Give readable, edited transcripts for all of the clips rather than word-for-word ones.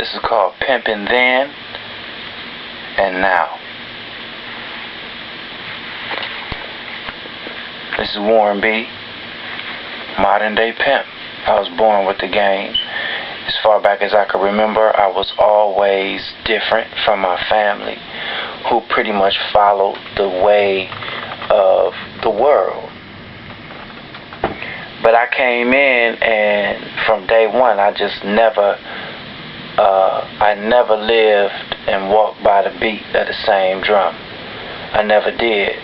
This is called Pimpin' Then and Now. This is Warren B., modern day pimp. I was born with the game. As far back as I could remember, I was always different from my family, who pretty much followed the way of the world. But I came in, and from day one, I just never lived and walked by the beat of the same drum. I never did.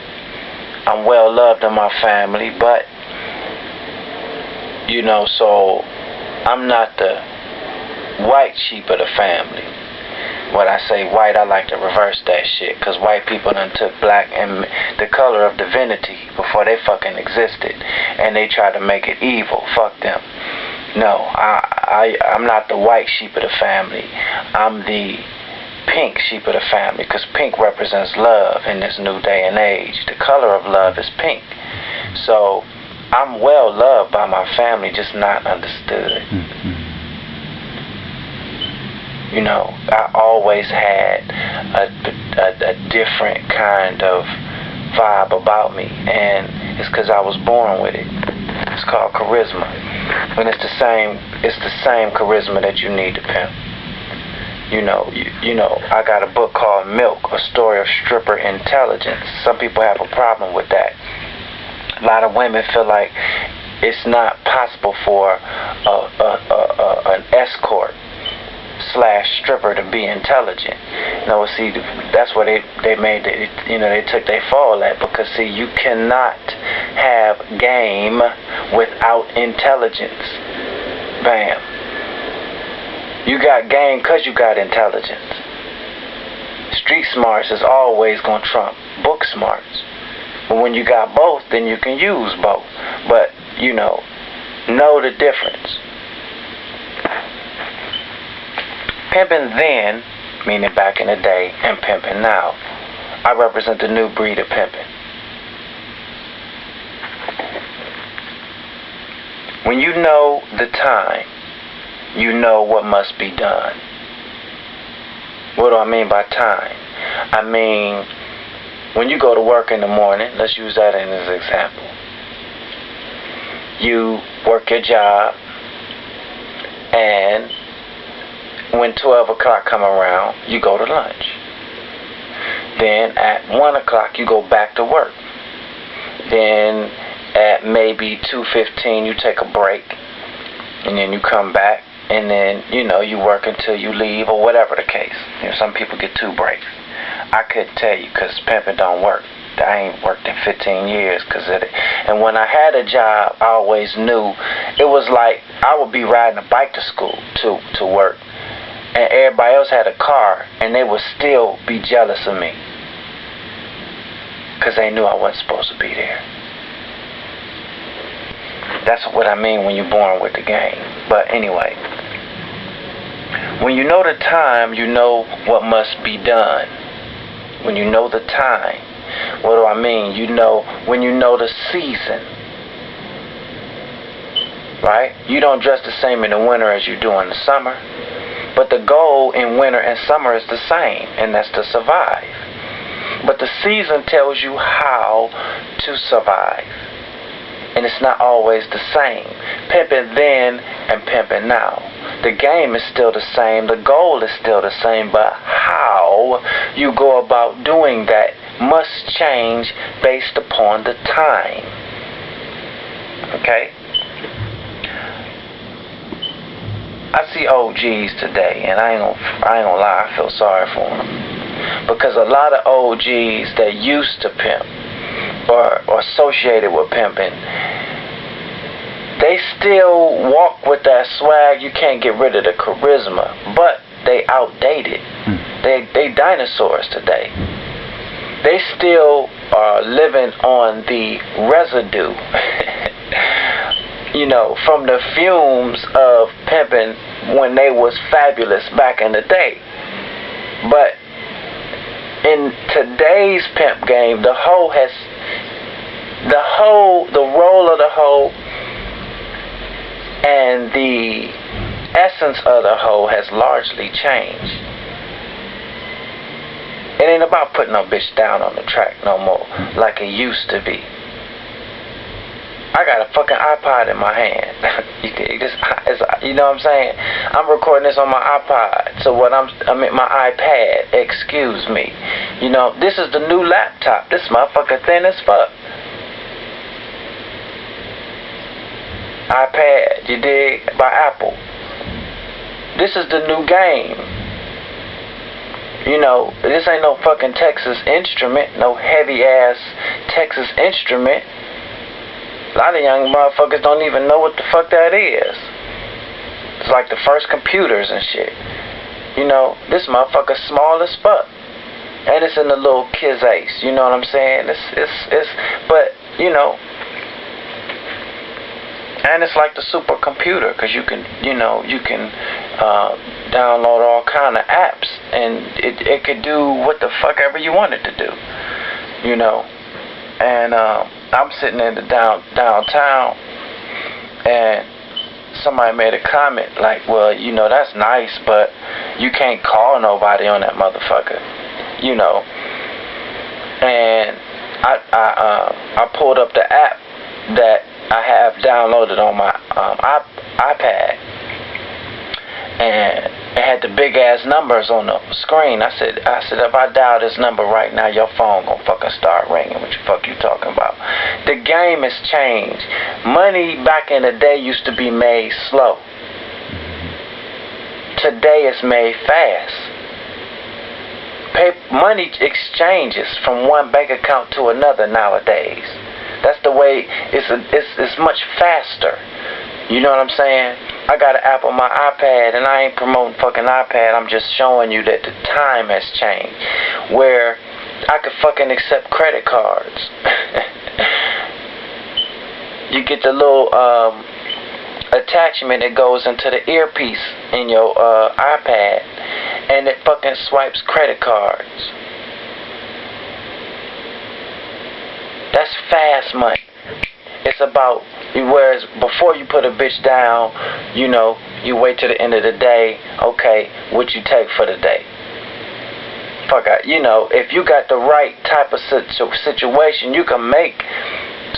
I'm well loved in my family, but, so I'm not the white sheep of the family. When I say white, I like to reverse that shit, because white people done took black and the color of divinity before they fucking existed, and they tried to make it evil. Fuck them. No, I'm not the white sheep of the family. I'm the pink sheep of the family, because pink represents love in this new day and age. The color of love is pink. So I'm well loved by my family, just not understood. I always had a different kind of vibe about me, and it's because I was born with it. It's called charisma, and it's the same charisma that you need to pimp. I got a book called Milk, A Story of Stripper Intelligence. Some people have a problem with that. A lot of women feel like it's not possible for an escort / stripper to be intelligent. No, see, that's where they made it. They took their fall at, because see, you cannot have game without intelligence. Bam. You got game because you got intelligence. Street smarts is always gonna trump book smarts. But when you got both, then you can use both. But know the difference. Pimpin' then, meaning back in the day, and pimpin' now. I represent the new breed of pimpin'. When you know the time, you know what must be done. What do I mean by time? I mean, when you go to work in the morning, let's use that as an example. You work your job, and when 12 o'clock come around, you go to lunch. Then at 1 o'clock, you go back to work. Then at maybe 2:15, you take a break, and then you come back, and then, you work until you leave, or whatever the case. Some people get 2 breaks. I couldn't tell you, because pimping don't work. I ain't worked in 15 years because of it. And when I had a job, I always knew it was like I would be riding a bike to school, to work, and everybody else had a car, and they would still be jealous of me because they knew I wasn't supposed to be there. That's what I mean when you're born with the game. But anyway, when you know the time, you know what must be done. When you know the time, what do I mean? When you know the season, right? You don't dress the same in the winter as you do in the summer, but the goal in winter and summer is the same, and that's to survive. But the season tells you how to survive, and it's not always the same. Pimpin' then and pimpin' now. The game is still the same, the goal is still the same, but how you go about doing that must change based upon the time. Okay? I see OGs today, and I ain't gonna lie, I feel sorry for them, because a lot of OGs that used to pimp or associated with pimping, they still walk with that swag. You can't get rid of the charisma, but they outdated. They dinosaurs today. They still are living on the residue, from the fumes of pimping when they was fabulous back in the day. But in today's pimp game, the role of the hoe and the essence of the hoe has largely changed. It ain't about putting no bitch down on the track no more like it used to be. I got a fucking iPod in my hand. You know what I'm saying? I'm recording this on my iPod. So my iPad. Excuse me. You know, this is the new laptop. This motherfucker thin as fuck. iPad, you dig? By Apple. This is the new game. You know, this ain't no fucking Texas Instrument. No heavy ass Texas Instrument. A lot of young motherfuckers don't even know what the fuck that is. It's like the first computers and shit. You know, this motherfucker's small as fuck. And it's in the little kid's ace. You know what I'm saying? But, you know, and it's like the supercomputer, because you can download all kind of apps, and it could do what the fuck ever you want it to do, you know. And I'm sitting in the downtown, and somebody made a comment like, well, you know, that's nice, but you can't call nobody on that motherfucker, you know. And I pulled up the app that I have downloaded on my iPad, and it had the big ass numbers on the screen. I said, if I dial this number right now, your phone gonna fucking start ringing. What the fuck you talking about? The game has changed. Money back in the day used to be made slow. Today it's made fast. Money exchanges from one bank account to another nowadays. That's the way. It's much faster. You know what I'm saying? I got an app on my iPad, and I ain't promoting fucking iPad. I'm just showing you that the time has changed, where I could fucking accept credit cards. You get the little attachment that goes into the earpiece in your iPad, and it fucking swipes credit cards. That's fast money. It's about, whereas before you put a bitch down, you know, you wait till the end of the day. Okay, what you take for the day? Fuck out. You know, if you got the right type of situation, you can make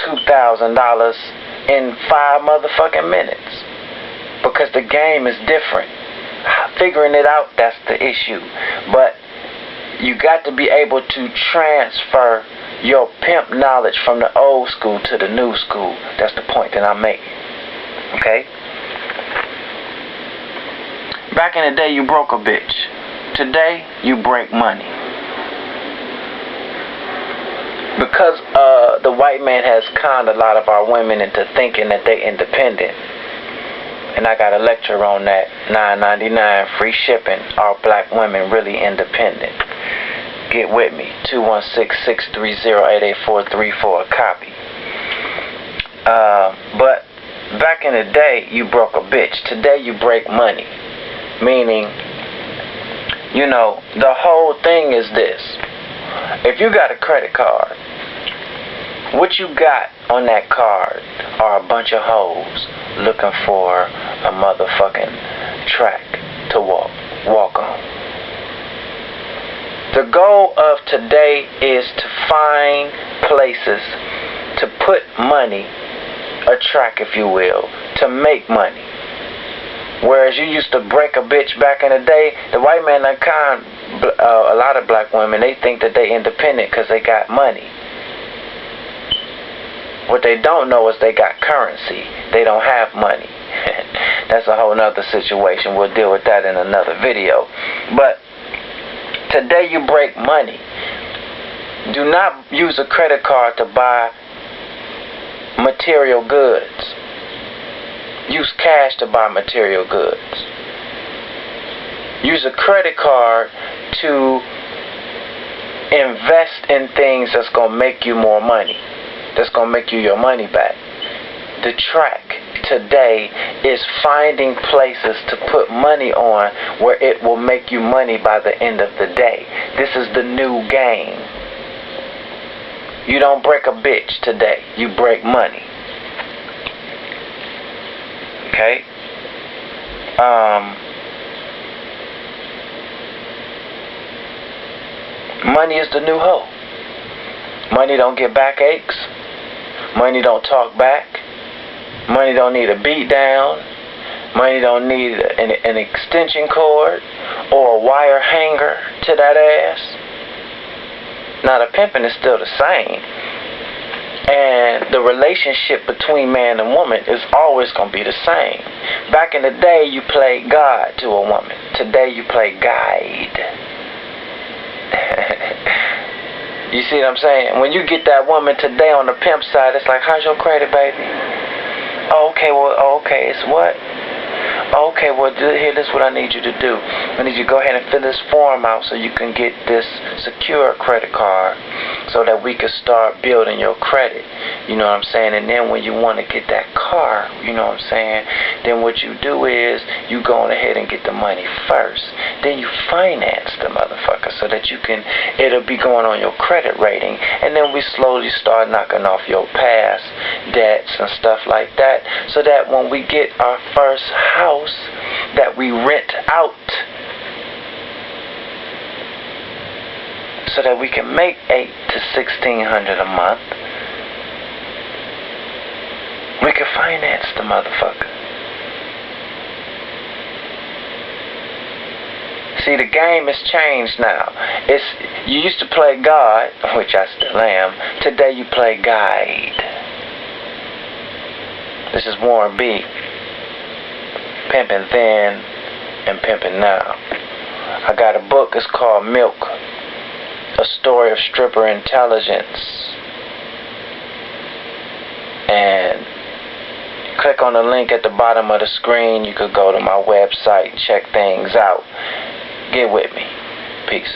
$2,000 in 5 motherfucking minutes, because the game is different. Figuring it out, that's the issue. But you got to be able to transfer your pimp knowledge from the old school to the new school. That's the point that I'm making. Okay? Back in the day, you broke a bitch. Today, you break money. Because the white man has conned a lot of our women into thinking that they're independent. And I got a lecture on that. $9.99 free shipping. Are black women really independent? Get with me. 216-630-88434. Copy. But back in the day, you broke a bitch. Today, you break money. Meaning, you know, the whole thing is this. If you got a credit card, what you got on that card are a bunch of hoes looking for a motherfucking track to walk on. The goal of today is to find places to put money, a track if you will, to make money. Whereas you used to break a bitch back in the day, the white man done con a lot of black women. They think that they independent because they got money. What they don't know is they got currency. They don't have money. That's a whole nother situation. We'll deal with that in another video. But today you break money. Do not use a credit card to buy material goods. Use cash to buy material goods. Use a credit card to invest in things that's going to make you more money. That's going to make you your money back. The track today is finding places to put money on where it will make you money by the end of the day. This is the new game. You don't break a bitch today. You break money. Okay? Money is the new hoe. Money don't get backaches. Money don't talk back. Money don't need a beat down. Money don't need an extension cord or a wire hanger to that ass. Now the pimping is still the same. And the relationship between man and woman is always going to be the same. Back in the day, you played God to a woman. Today, you play guide. You see what I'm saying? When you get that woman today on the pimp side, it's like, how's your credit, baby? Oh, okay, well, okay, it's what? Okay, well, here, this is what I need you to do. I need you to go ahead and fill this form out so you can get this secure credit card so that we can start building your credit. You know what I'm saying? And then when you want to get that car, you know what I'm saying, then what you do is you go on ahead and get the money first. Then you finance the motherfucker so that you can, it'll be going on your credit rating. And then we slowly start knocking off your past debts and stuff like that so that when we get our first house that we rent out so that we can make $800 to $1,600 a month, we can finance the motherfucker. See, the game has changed now. You used to play God, which I still am. Today you play guide. This is Warren B. Pimpin' then and pimpin' now. I got a book. It's called Milk, A Story of Stripper Intelligence. And click on the link at the bottom of the screen. You could go to my website, check things out. Get with me. Peace.